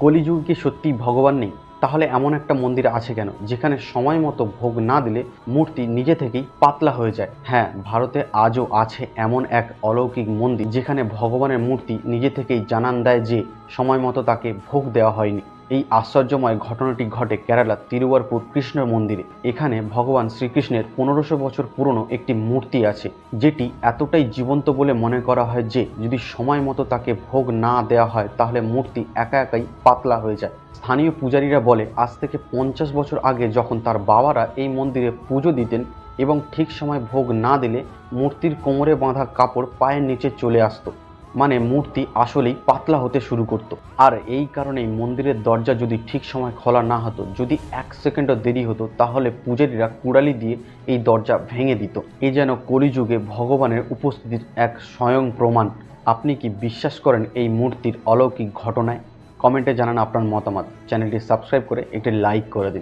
কলিযুগে কি সত্যিই ভগবান নেই? তাহলে এমন একটা মন্দির আছে কেন যেখানে সময় মতো ভোগ না দিলে মূর্তি নিজে থেকেই পাতলা হয়ে যায়? হ্যাঁ, ভারতে আজও আছে এমন এক অলৌকিক মন্দির যেখানে ভগবানের মূর্তি নিজে থেকেই জানান দেয় যে সময় মতো তাকে ভোগ দেওয়া হয়নি। এই আশ্চর্যময় ঘটনাটি ঘটে কেরালার তিরুবারপুর কৃষ্ণ মন্দিরে। এখানে ভগবান শ্রীকৃষ্ণের 1500 বছর পুরনো একটি মূর্তি আছে, যেটি এতটাই জীবন্ত বলে মনে করা হয় যে যদি সময় মতো তাকে ভোগ না দেওয়া হয় তাহলে মূর্তি একা একাই পাতলা হয়ে যায়। স্থানীয় পূজারীরা বলে আজ থেকে 50 বছর আগে যখন তার বাবারা এই মন্দিরে পুজো দিতেন এবং ঠিক সময় ভোগ না দিলে মূর্তির কোমরে বাঁধা কাপড় পায়ের নিচে চলে আসতো, মানে মূর্তি আসলেই পাতলা হতে শুরু করত। আর এই কারণেই মন্দিরের দরজা যদি ঠিক সময় খোলা না হতো, যদি 1 সেকেন্ডও দেরি হতো, তাহলে পূজারীরা কুড়ালি দিয়ে এই দরজা ভেঙে দিত। এ যেন কলিযুগে ভগবানের উপস্থিতির এক স্বয়ং প্রমাণ। আপনি কি বিশ্বাস করেন এই মূর্তির অলৌকিক ঘটনায়? কমেন্টে জানান আপনার মতামত। চ্যানেলটি সাবস্ক্রাইব করে একটি লাইক করে দিন।